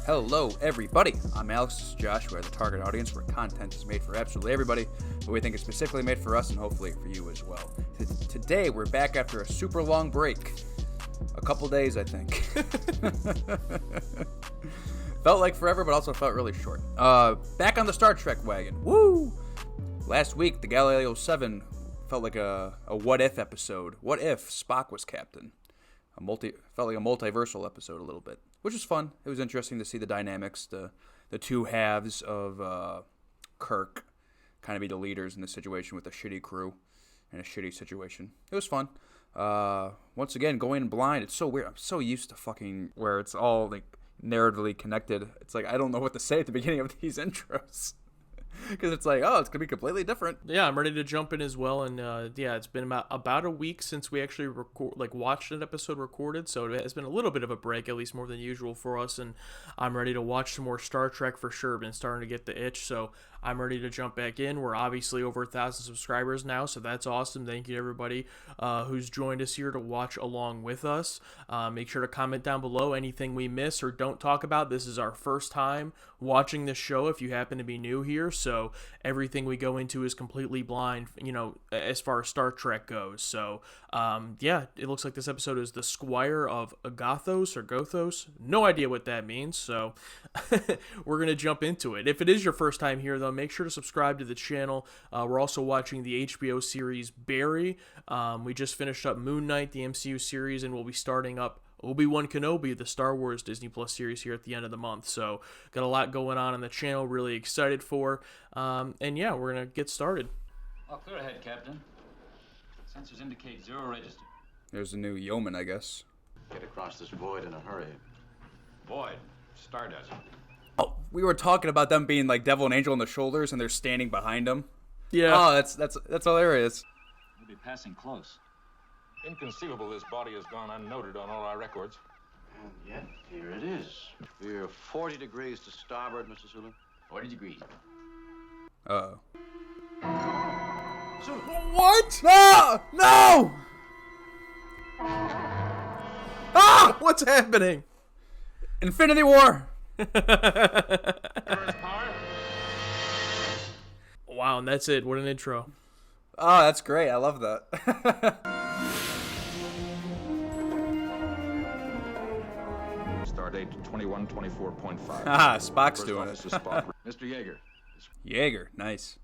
Hello, everybody. I'm Alex. This is Josh. We're the target audience where content is made for absolutely everybody, but we think it's specifically made for us and hopefully for you as well. Today, we're back after a super long break. A couple days, I think. Felt like forever, but also felt really short. Back on the Star Trek wagon. Woo! Last week, the Galileo 7 felt like a what-if episode. What if Spock was captain? Felt like a multiversal episode a little bit, which was fun. It was interesting to see the dynamics, the two halves of Kirk kind of be the leaders in the situation with a shitty crew and a shitty situation. It was fun. Once again, going blind, it's so weird. I'm so used to fucking where it's all like narratively connected. It's like I don't know what to say at the beginning of these intros. Because it's like, oh, it's going to be completely different. Yeah, I'm ready to jump in as well. And yeah, it's been about a week since we actually watched an episode recorded. So it's been a little bit of a break, at least more than usual for us. And I'm ready to watch some more Star Trek for sure. Been starting to get the itch. So I'm ready to jump back in. We're obviously over 1,000 subscribers now. So that's awesome. Thank you to everybody who's joined us here to watch along with us. Make sure to comment down below anything we miss or don't talk about. This is our first time watching this show if you happen to be new here. So everything we go into is completely blind, as far as Star Trek goes. So, yeah, it looks like this episode is the Squire of Gothos or Gothos. No idea what that means. So we're going to jump into it. If it is your first time here, though, make sure to subscribe to the channel. We're also watching the HBO series Barry. We just finished up Moon Knight, the MCU series, and we'll be starting up Obi-Wan Kenobi, the Star Wars Disney Plus series here at the end of the month. So got a lot going on the channel, really excited for. And yeah, we're going to get started. All clear ahead, Captain. Sensors indicate zero register. There's a new yeoman, I guess. Get across this void in a hurry. Void. Star Desert. Oh, we were talking about them being like Devil and Angel on the shoulders, and they're standing behind them. Yeah. Oh, that's hilarious. We'll be passing close. Inconceivable this body has gone unnoted on all our records. And yet, here it is. We're 40 degrees to starboard, Mr. Sulu. 40 degrees. Uh-oh. Sulu! What? No! No! Ah! What's happening? Infinity War! Wow, and that's it. What an intro. Oh, that's great. I love that. Stardate 2124.5. Ah, Spock's First doing it. Officer Spock. Mr. Yeager. Jaeger, nice.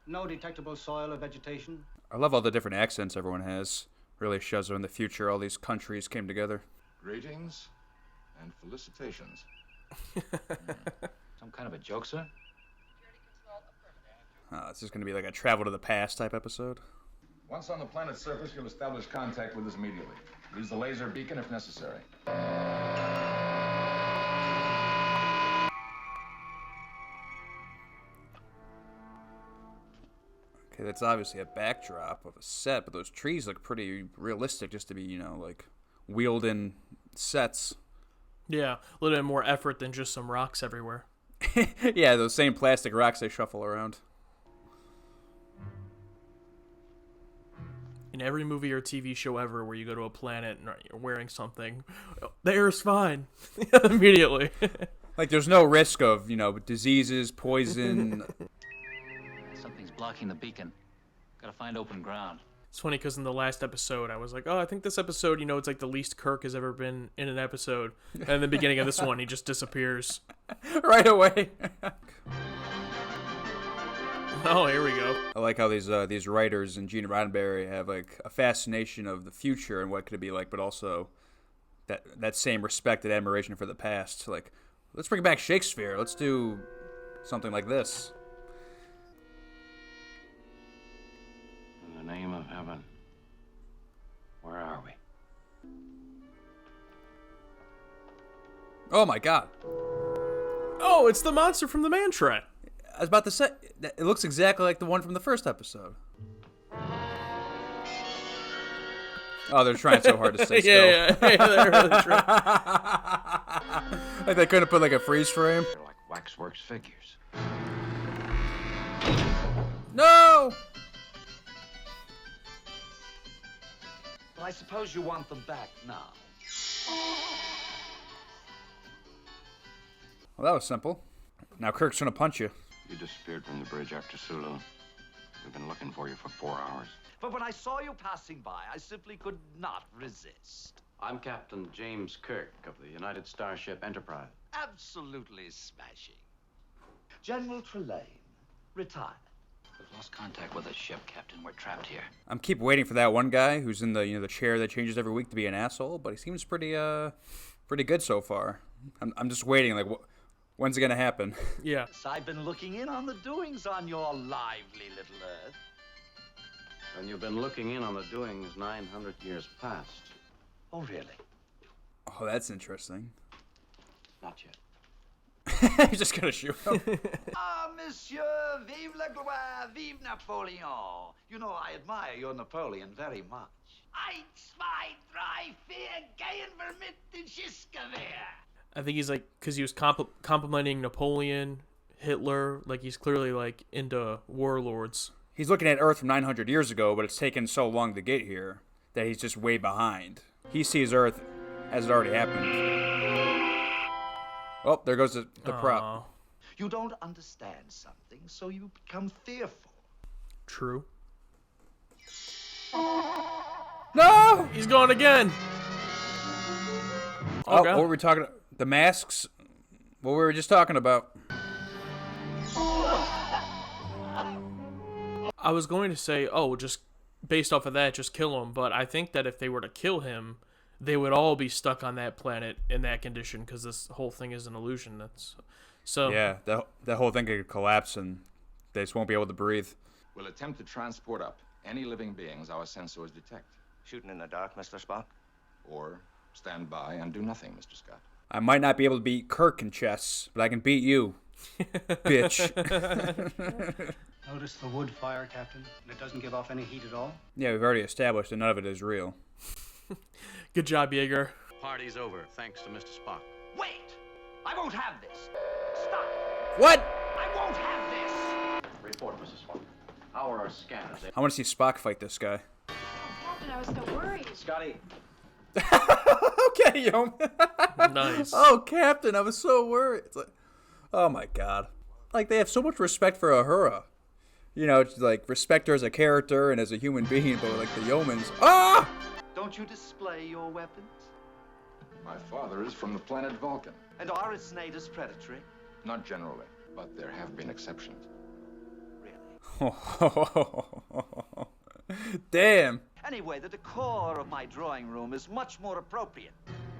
No detectable soil or vegetation. I love all the different accents everyone has. Really shows in the future all these countries came together. Greetings and felicitations. Some kind of a joke, sir? This is going to be like a travel to the past type episode. Once on the planet's surface, you'll establish contact with us immediately. Use the laser beacon if necessary. Okay, that's obviously a backdrop of a set, but those trees look pretty realistic just to be, like wheeled in sets. Yeah, a little bit more effort than just some rocks everywhere. Yeah, those same plastic rocks they shuffle around. In every movie or TV show ever where you go to a planet and you're wearing something, the air's fine. Immediately. Like there's no risk of, diseases, poison. Something's blocking the beacon. Gotta find open ground. It's funny because in the last episode, I was like, oh, I think this episode, it's like the least Kirk has ever been in an episode. And in the beginning of this one, he just disappears. Right away. Oh, here we go. I like how these writers and Gene Roddenberry have like a fascination of the future and what could it be like, but also that same respect and admiration for the past. Like, let's bring back Shakespeare. Let's do something like this. In the name of heaven, where are we? Oh my God. Oh, it's the monster from the Mantrat. I was about to say, it looks exactly like the one from the first episode. Oh, they're trying so hard to stay still. yeah, they're really trying. Like they couldn't put like a freeze frame. They're like waxworks figures. No! Well, I suppose you want them back now. Well, that was simple. Now Kirk's gonna punch you. You disappeared from the bridge after Sulu. We've been looking for you for 4 hours. But when I saw you passing by, I simply could not resist. I'm Captain James Kirk of the United Starship Enterprise. Absolutely smashing. General Trelane, retired. We've lost contact with the ship, Captain. We're trapped here. I'm keep waiting for that one guy who's in the the chair that changes every week to be an asshole, but he seems pretty good so far. I'm just waiting, like, when's it gonna happen? Yeah. I've been looking in on the doings on your lively little Earth. And you've been looking in on the doings 900 years past. Oh, really? Oh, that's interesting. Not yet. He's just gonna shoot him. Ah, monsieur, vive la gloire, vive Napoleon. You know, I admire your Napoleon very much. Eins, zwei, drei, vier, gehen wir mit den Schiffsgewehr. I think he's like, because he was complimenting Napoleon, Hitler, like he's clearly like into warlords. He's looking at Earth from 900 years ago, but it's taken so long to get here that he's just way behind. He sees Earth as it already happened. Oh, there goes the prop. You don't understand something, so you become fearful. True. No! He's gone again. Oh, God. what were we talking about? The masks? What we were just talking about. I was going to say, just based off of that, just kill him. But I think that if they were to kill him, they would all be stuck on that planet in that condition because this whole thing is an illusion. Yeah, that whole thing could collapse and they just won't be able to breathe. We'll attempt to transport up any living beings our sensors detect. Shooting in the dark, Mr. Spock? Or stand by and do nothing, Mr. Scott. I might not be able to beat Kirk in chess, but I can beat you, bitch. Notice the wood fire, Captain? And it doesn't give off any heat at all? Yeah, we've already established that none of it is real. Good job, Jaeger. Party's over, thanks to Mr. Spock. Wait! I won't have this. Stop! What? I won't have this! Report, Mrs. Spock. How are our scanners? I want to see Spock fight this guy. Captain, I was so worried. Scotty, Okay, yo. Nice. Oh, Captain, I was so worried. It's like, oh my God. Like, they have so much respect for Uhura. You know, it's like, respect her as a character and as a human being, but like the Yeomans. Ah! Don't you display your weapons? My father is from the planet Vulcan. And are its natives predatory? Not generally, but there have been exceptions. Really? Damn. Anyway, the decor of my drawing room is much more appropriate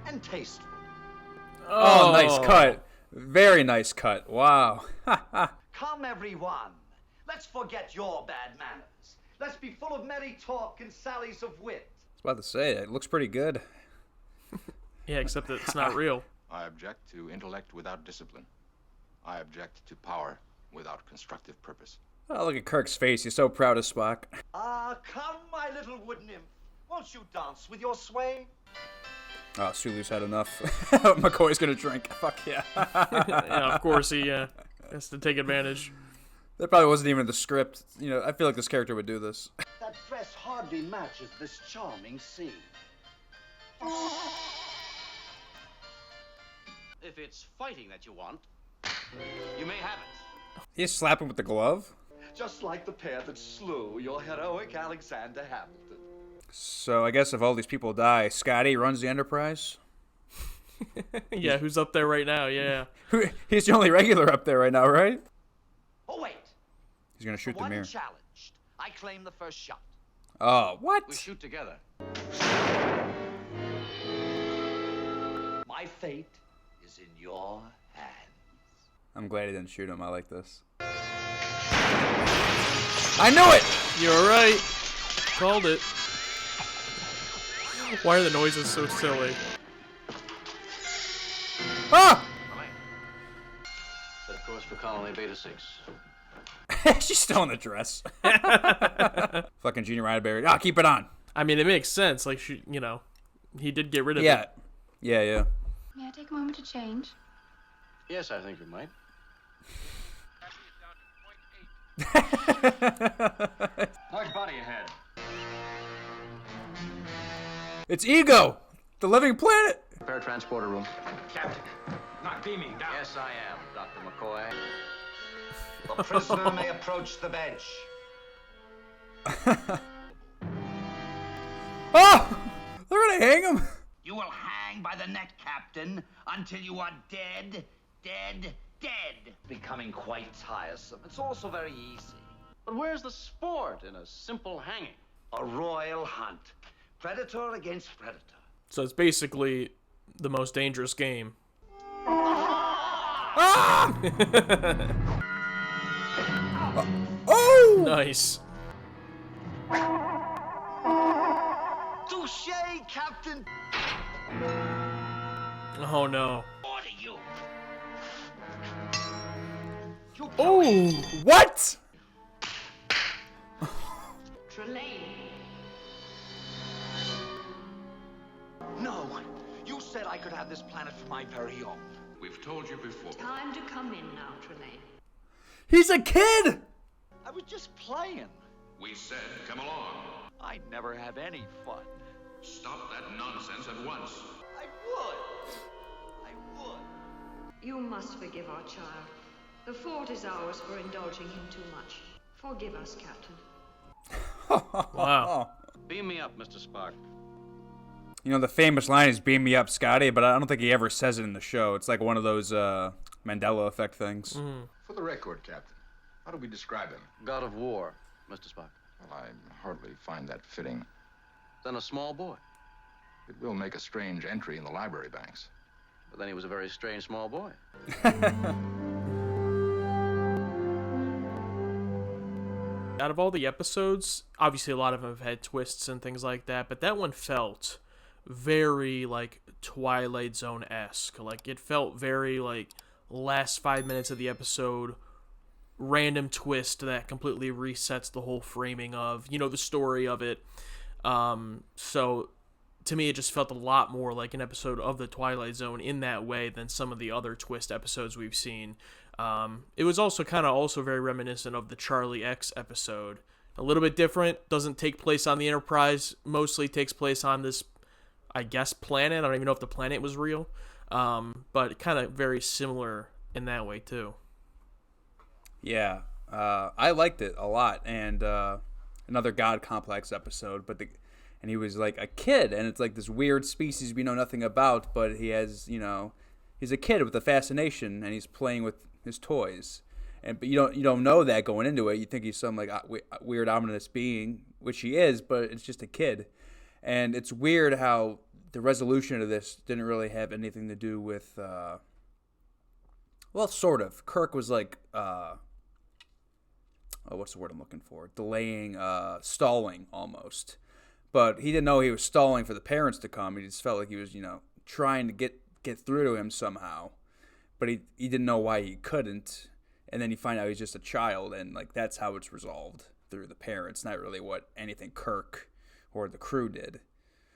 and tasteful. Oh, nice cut. Very nice cut. Wow. Come, everyone. Let's forget your bad manners. Let's be full of merry talk and sallies of wit. I was about to say, it looks pretty good. Yeah, except that it's not real. I object to intellect without discipline. I object to power without constructive purpose. Oh, look at Kirk's face. He's so proud of Spock. Ah, come, my little wood nymph. Won't you dance with your sway? Oh, Sulu's had enough. McCoy's gonna drink. Fuck yeah. Yeah, of course he has to take advantage. That probably wasn't even in the script. You know, I feel like this character would do this. That dress hardly matches this charming scene. if it's fighting that you want, you may have it. He's slapping with the glove? Just like the pair that slew your heroic Alexander Hamilton. So I guess if all these people die, Scotty runs the Enterprise? Yeah, who's up there right now? Yeah. He's the only regular up there right now, right? Oh, wait. He's gonna shoot the One mirror. challenged. I claim the first shot. Oh, what? We shoot together. My fate is in your hands. I'm glad he didn't shoot him. I like this. I knew it! You're right. Called it. Why are the noises so silly? Ah! Right. Set course for Colony Beta 6. She's still in the dress. Fucking Gene Roddenberry. Ah, keep it on. I mean, it makes sense. Like, he did get rid of Yeah. it. Yeah. May I take a moment to change? Yes, I think you might. Large body ahead. It's Ego, the living planet. Prepare transporter room. Captain, beaming down. Yes, I am, Dr. McCoy. The prisoner may approach the bench. Oh! They're gonna hang him! You will hang by the neck, Captain, until you are dead, dead, dead. Becoming quite tiresome. It's also very easy. But where's the sport in a simple hanging? A royal hunt. Predator against predator. So it's basically the most dangerous game. Ah! Oh! Nice. Touche, Captain. Oh no. Order you. You Oh! What? Trelane. No. You said I could have this planet for my very own. We've told you before. Time to come in now, Trelane. He's a kid! I was just playing. We said, come along. I never have any fun. Stop that nonsense at once. I would. I would. You must forgive our child. The fault is ours for indulging him too much. Forgive us, Captain. Wow. Beam me up, Mr. Spock. You know, the famous line is "Beam me up, Scotty," but I don't think he ever says it in the show. It's like one of those Mandela effect things. For the record, Captain, how do we describe him? God of War, Mr. Spock. Well, I hardly find that fitting. Then a small boy. It will make a strange entry in the library banks. But then he was a very strange small boy. Out of all the episodes, obviously a lot of them have had twists and things like that, but that one felt very, like, Twilight Zone-esque. Like, it felt very, like, last 5 minutes of the episode, random twist that completely resets the whole framing of, you know, the story of it. So, to me, it just felt a lot more like an episode of the Twilight Zone in that way than some of the other twist episodes we've seen. It was also kind of also very reminiscent of the Charlie X episode. A little bit different, doesn't take place on the Enterprise, mostly takes place on this, I guess, planet. I don't even know if the planet was real, but kind of very similar in that way too. Yeah, I liked it a lot, and another God Complex episode, and he was like a kid, and it's like this weird species we know nothing about, but he has, you know, he's a kid with a fascination, and he's playing with his toys, but you don't know that going into it. You think he's some like weird ominous being, which he is, but it's just a kid, and it's weird how the resolution of this didn't really have anything to do with, well, sort of. Kirk was like, what's the word I'm looking for? Delaying, stalling almost, but he didn't know he was stalling for the parents to come. He just felt like he was, you know, trying to get through to him somehow. But he didn't know why he couldn't, and then you find out he's just a child, and like that's how it's resolved through the parents, not really what anything Kirk or the crew did.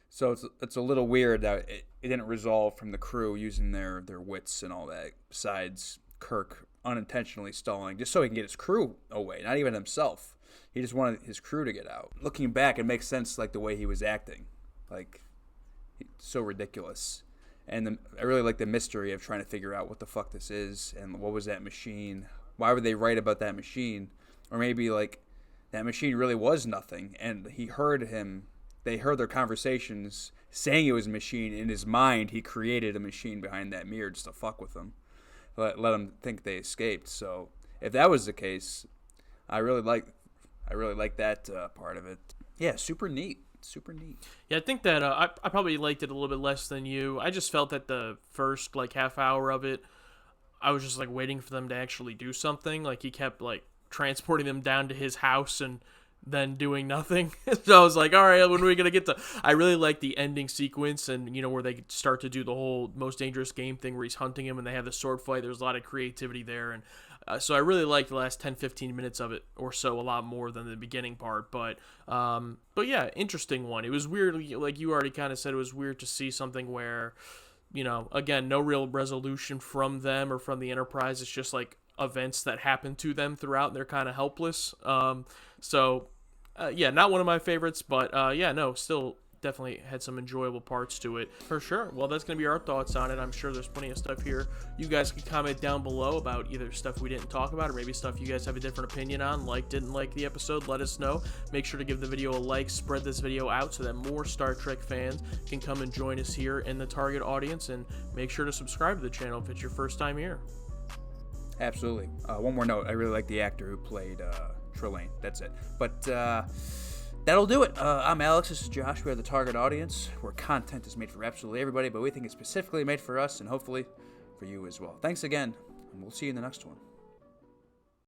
So it's a little weird that it didn't resolve from the crew using their wits and all that, besides Kirk unintentionally stalling just so he can get his crew away, not even himself. He just wanted his crew to get out. Looking back, it makes sense, like the way he was acting, like so ridiculous. And I really like the mystery of trying to figure out what the fuck this is and what was that machine. Why would they write about that machine? Or maybe like that machine really was nothing, and they heard their conversations saying it was a machine. In his mind, he created a machine behind that mirror just to fuck with them, let them think they escaped. So if that was the case, I really like that part of it. Yeah, super neat. Super neat. Yeah, I think that I probably liked it a little bit less than you. I just felt that the first like half hour of it, I was just like waiting for them to actually do something. Like he kept like transporting them down to his house and then doing nothing. So I was like, all right, when are we gonna get to? I really like the ending sequence, and you know where they start to do the whole most dangerous game thing where he's hunting him and they have the sword fight. There's a lot of creativity there, and so I really liked the last 10-15 minutes of it or so a lot more than the beginning part. But yeah, interesting one. It was weird, like you already kind of said, it was weird to see something where, you know, again, no real resolution from them or from the Enterprise. It's just like events that happen to them throughout, and they're kind of helpless. Yeah, not one of my favorites, but yeah, no, still definitely had some enjoyable parts to it for sure. Well, that's going to be our thoughts on it. I'm sure there's plenty of stuff here. You guys can comment down below about either stuff we didn't talk about or maybe stuff you guys have a different opinion on, didn't like the episode. Let us know. Make sure to give the video a like, spread this video out so that more Star Trek fans can come and join us here in the target audience, and make sure to subscribe to the channel if it's your first time here. Absolutely. One more note. I really like the actor who played Trelane. That's it. But that'll do it. I'm Alex. This is Josh. We are the target audience, where content is made for absolutely everybody, but we think it's specifically made for us and hopefully for you as well. Thanks again, and we'll see you in the next one.